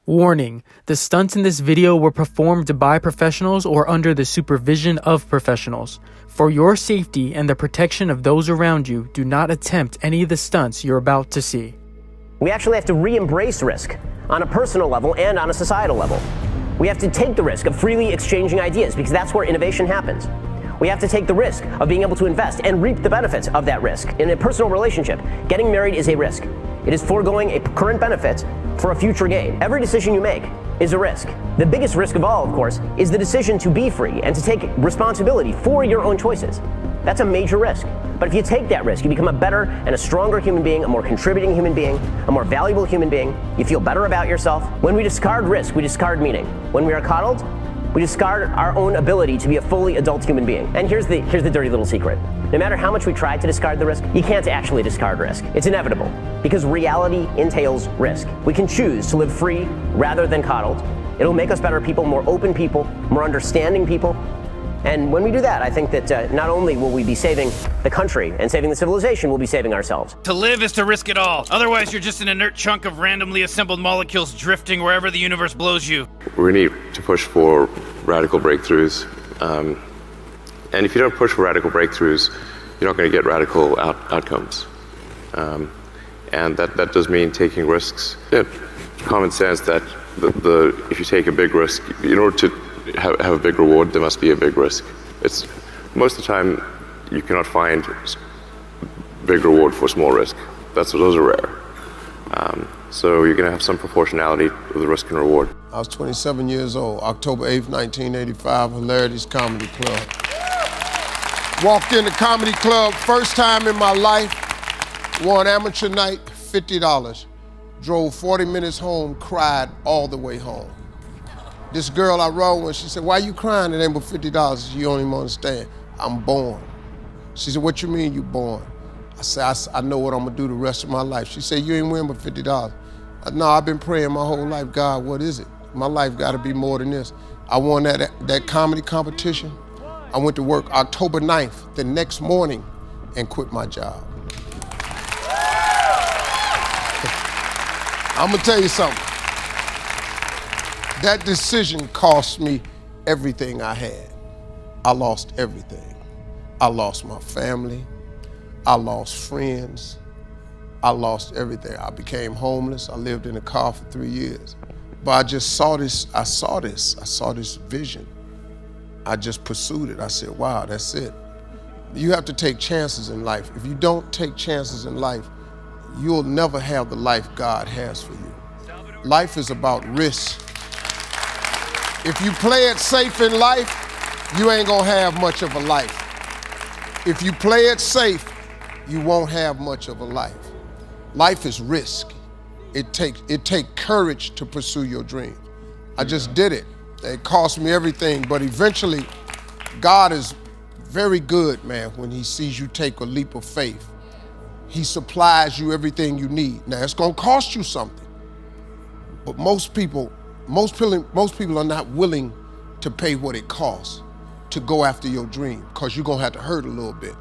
Warning, the stunts in this video were performed by professionals or under the supervision of professionals. For your safety and the protection of those around you, do not attempt any of the stunts you're about to see. We actually have to re-embrace risk on a personal level and on a societal level. We have to take the risk of freely exchanging ideas because that's where innovation happens. We have to take the risk of being able to invest and reap the benefits of that risk. In a personal relationship, getting married is a risk. It is foregoing a current benefit for a future gain. Every decision you make is a risk. The biggest risk of all, of course, is the decision to be free and to take responsibility for your own choices. That's a major risk. But if you take that risk, you become a better and a stronger human being, a more contributing human being, a more valuable human being. You feel better about yourself. When we discard risk, we discard meaning. When we are coddled, we discard our own ability to be a fully adult human being. And here's the dirty little secret. No matter how much we try to discard the risk, you can't actually discard risk. It's inevitable, because reality entails risk. We can choose to live free rather than coddled. It'll make us better people, more open people, more understanding people. And when we do that, I think that not only will we be saving the country and saving the civilization, we'll be saving ourselves. To live is to risk it all. Otherwise, you're just an inert chunk of randomly assembled molecules drifting wherever the universe blows you. We need to push for radical breakthroughs. And if you don't push for radical breakthroughs, you're not going to get radical outcomes. And that does mean taking risks. Yeah, common sense that if you take a big risk, in order to have a big reward, there must be a big risk. It's most of the time you cannot find big reward for small risk. Those are rare. So you're going to have some proportionality with the risk and reward. I was 27 years old, October 8th, 1985, Hilarities Comedy Club. Walked in the comedy club, first time in my life, won amateur night, $50. Drove 40 minutes home, cried all the way home. This girl I rode with, she said, "Why you crying? It ain't but $50. You don't even understand. I'm born." She said, "What you mean you born?" I said, I know what I'm gonna do the rest of my life. She said, "You ain't win but $50. No, I've been praying my whole life, God, what is it? My life gotta be more than this. I won that comedy competition. I went to work October 9th, the next morning, and quit my job. I'm gonna tell you something. That decision cost me everything I had. I lost everything. I lost my family. I lost friends. I lost everything. I became homeless. I lived in a car for 3 years. But I just saw this, I saw this vision. I just pursued it. I said, wow, that's it. You have to take chances in life. If you don't take chances in life, you'll never have the life God has for you. Life is about risk. If you play it safe in life, you ain't gonna have much of a life. If you play it safe, you won't have much of a life. Life is risk. It takes courage to pursue your dream. I just did it. It cost me everything, but eventually, God is very good, man, when he sees you take a leap of faith. He supplies you everything you need. Now, it's gonna cost you something, but most people are not willing to pay what it costs to go after your dream, because you're gonna have to hurt a little bit.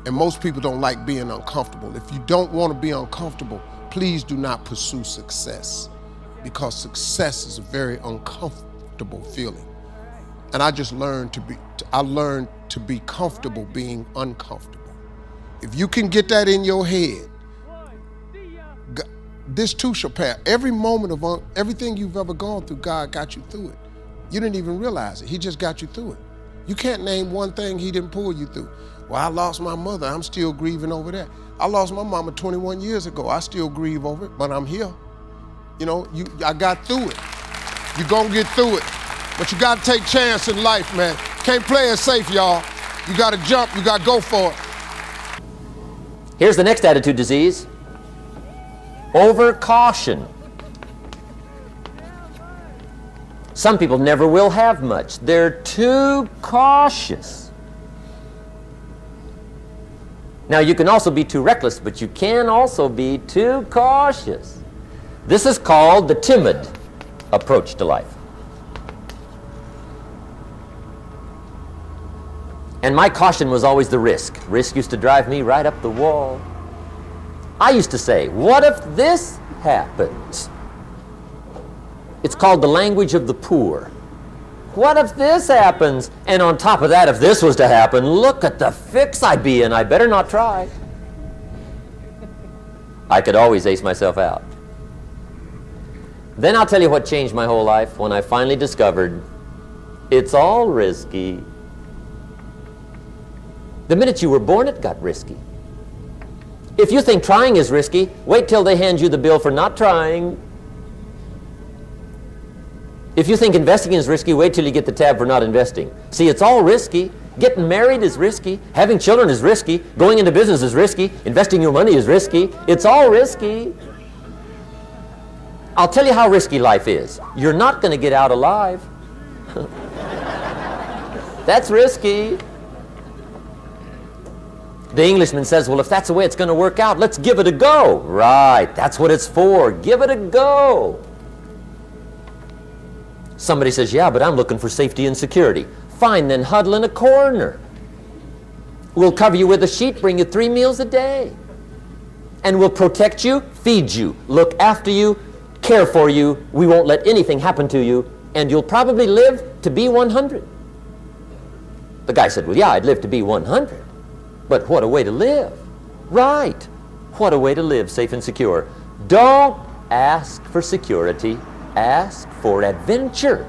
And most people don't like being uncomfortable. If you don't wanna be uncomfortable, please do not pursue success, because success is a very uncomfortable feeling. And I just learned to be comfortable being uncomfortable. If you can get that in your head, this too shall pass. Every moment of everything you've ever gone through, God got you through it. You didn't even realize it. He just got you through it. You can't name one thing he didn't pull you through. Well, I lost my mother. I'm still grieving over that. I lost my mama 21 years ago. I still grieve over it, but I'm here. You know, I got through it. You're gonna get through it. But you gotta take chance in life, man. Can't play it safe, y'all. You gotta jump, you gotta go for it. Here's the next attitude disease. Overcaution. Some people never will have much. They're too cautious. Now, you can also be too reckless, but you can also be too cautious. This is called the timid approach to life. And my caution was always the risk. Risk used to drive me right up the wall. I used to say, what if this happens? It's called the language of the poor. What if this happens? And on top of that, if this was to happen, look at the fix I'd be in. I better not try. I could always ace myself out. Then I'll tell you what changed my whole life when I finally discovered it's all risky. The minute you were born, it got risky. If you think trying is risky, wait till they hand you the bill for not trying. If you think investing is risky, wait till you get the tab for not investing. See, it's all risky. Getting married is risky. Having children is risky. Going into business is risky. Investing your money is risky. It's all risky. I'll tell you how risky life is. You're not going to get out alive. That's risky. The Englishman says, well, if that's the way it's going to work out, let's give it a go. Right, that's what it's for. Give it a go. Somebody says, yeah, but I'm looking for safety and security. Fine, then huddle in a corner. We'll cover you with a sheet, bring you 3 meals a day. And we'll protect you, feed you, look after you, care for you. We won't let anything happen to you, and you'll probably live to be 100. The guy said, well, yeah, I'd live to be 100. But what a way to live. Right. What a way to live, safe and secure. Don't ask for security. Ask for adventure.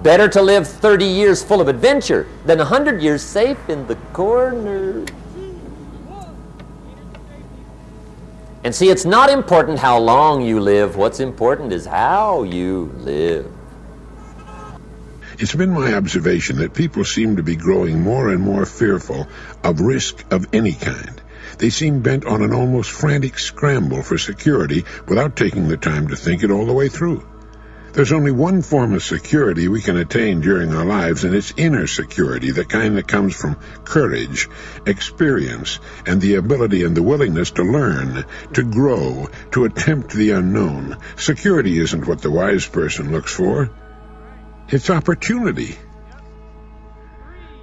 Better to live 30 years full of adventure than 100 years safe in the corner. And see, it's not important how long you live. What's important is how you live. It's been my observation that people seem to be growing more and more fearful of risk of any kind. They seem bent on an almost frantic scramble for security without taking the time to think it all the way through. There's only one form of security we can attain during our lives, and it's inner security, the kind that comes from courage, experience, and the ability and the willingness to learn, to grow, to attempt the unknown. Security isn't what the wise person looks for. It's opportunity.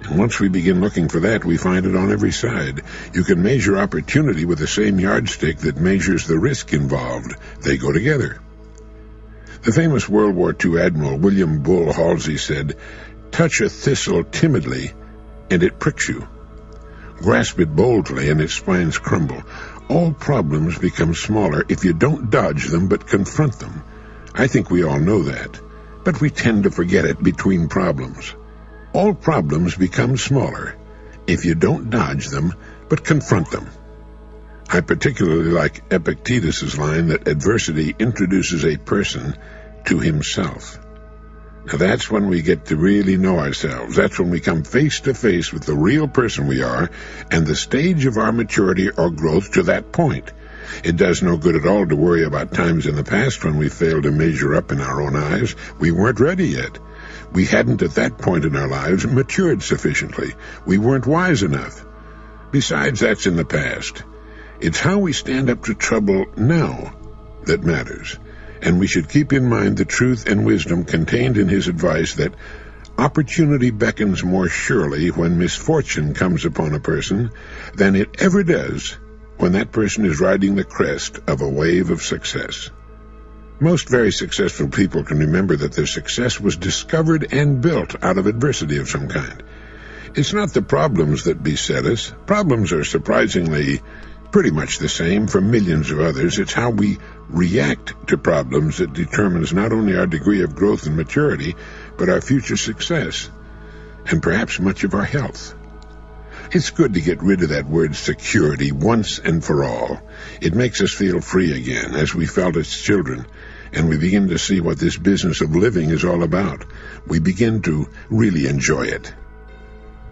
And once we begin looking for that, we find it on every side. You can measure opportunity with the same yardstick that measures the risk involved. They go together. The famous World War II Admiral William Bull Halsey said, "Touch a thistle timidly, and it pricks you. Grasp it boldly, and its spines crumble. All problems become smaller if you don't dodge them, but confront them." I think we all know that, but we tend to forget it between problems. All problems become smaller if you don't dodge them, but confront them. I particularly like Epictetus's line that adversity introduces a person to himself. Now that's when we get to really know ourselves. That's when we come face to face with the real person we are and the stage of our maturity or growth to that point. It does no good at all to worry about times in the past when we failed to measure up in our own eyes. We weren't ready yet. We hadn't at that point in our lives matured sufficiently. We weren't wise enough. Besides, that's in the past. It's how we stand up to trouble now that matters. And we should keep in mind the truth and wisdom contained in his advice that opportunity beckons more surely when misfortune comes upon a person than it ever does when that person is riding the crest of a wave of success. Most very successful people can remember that their success was discovered and built out of adversity of some kind. It's not the problems that beset us. Problems are surprisingly pretty much the same for millions of others. It's how we react to problems that determines not only our degree of growth and maturity, but our future success, and perhaps much of our health. It's good to get rid of that word security once and for all. It makes us feel free again, as we felt as children, and we begin to see what this business of living is all about. We begin to really enjoy it.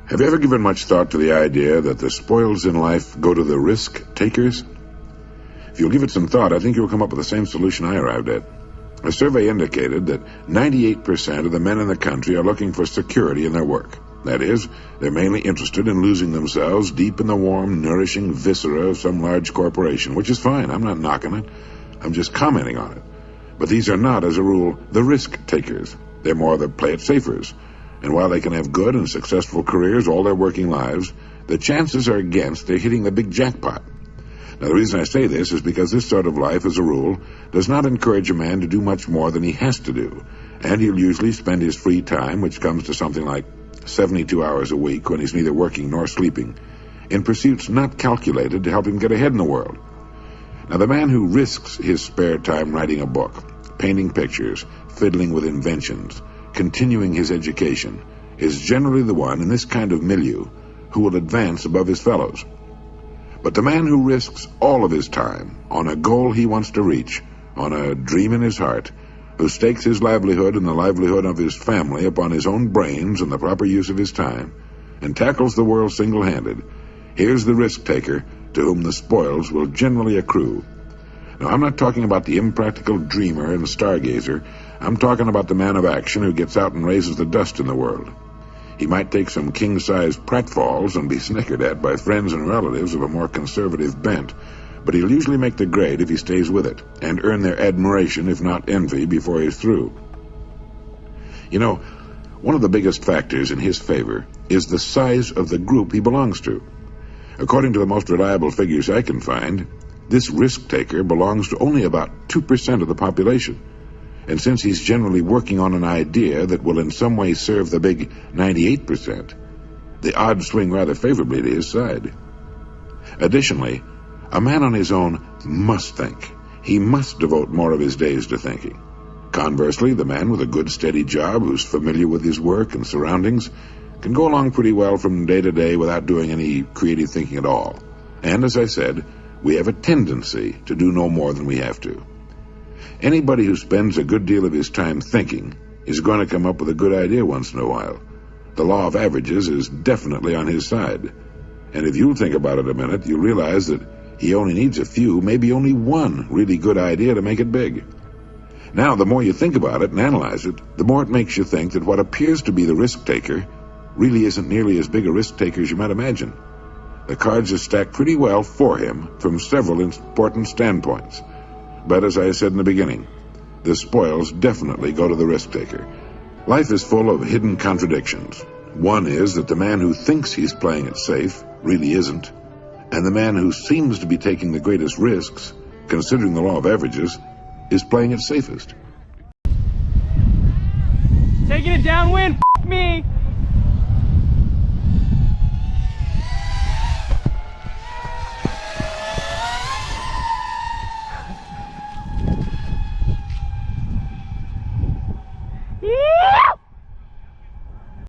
Have you ever given much thought to the idea that the spoils in life go to the risk takers? If you'll give it some thought, I think you'll come up with the same solution I arrived at. A survey indicated that 98% of the men in the country are looking for security in their work. That is, they're mainly interested in losing themselves deep in the warm, nourishing viscera of some large corporation, which is fine. I'm not knocking it. I'm just commenting on it. But these are not, as a rule, the risk takers. They're more the play-it-safers. And while they can have good and successful careers all their working lives, the chances are against their hitting the big jackpot. Now, the reason I say this is because this sort of life, as a rule, does not encourage a man to do much more than he has to do, and he'll usually spend his free time, which comes to something like 72 hours a week when he's neither working nor sleeping, in pursuits not calculated to help him get ahead in the world. Now, the man who risks his spare time writing a book, painting pictures, fiddling with inventions, continuing his education, is generally the one in this kind of milieu who will advance above his fellows. But the man who risks all of his time on a goal he wants to reach, on a dream in his heart, who stakes his livelihood and the livelihood of his family upon his own brains and the proper use of his time, and tackles the world single-handed, here's the risk-taker to whom the spoils will generally accrue. Now, I'm not talking about the impractical dreamer and stargazer. I'm talking about the man of action who gets out and raises the dust in the world. He might take some king-size pratfalls and be snickered at by friends and relatives of a more conservative bent, but he'll usually make the grade if he stays with it, and earn their admiration, if not envy, before he's through. You know, one of the biggest factors in his favor is the size of the group he belongs to. According to the most reliable figures I can find, this risk-taker belongs to only about 2% of the population. And since he's generally working on an idea that will in some way serve the big 98%, the odds swing rather favorably to his side. Additionally, a man on his own must think. He must devote more of his days to thinking. Conversely, the man with a good steady job who's familiar with his work and surroundings can go along pretty well from day to day without doing any creative thinking at all. And as I said, we have a tendency to do no more than we have to. Anybody who spends a good deal of his time thinking is going to come up with a good idea once in a while. The law of averages is definitely on his side. And if you'll think about it a minute, you'll realize that he only needs a few, maybe only one really good idea to make it big. Now, the more you think about it and analyze it, the more it makes you think that what appears to be the risk-taker really isn't nearly as big a risk-taker as you might imagine. The cards are stacked pretty well for him from several important standpoints. But as I said in the beginning, the spoils definitely go to the risk-taker. Life is full of hidden contradictions. One is that the man who thinks he's playing it safe really isn't, and the man who seems to be taking the greatest risks, considering the law of averages, is playing it safest. Taking it downwind, f*** me!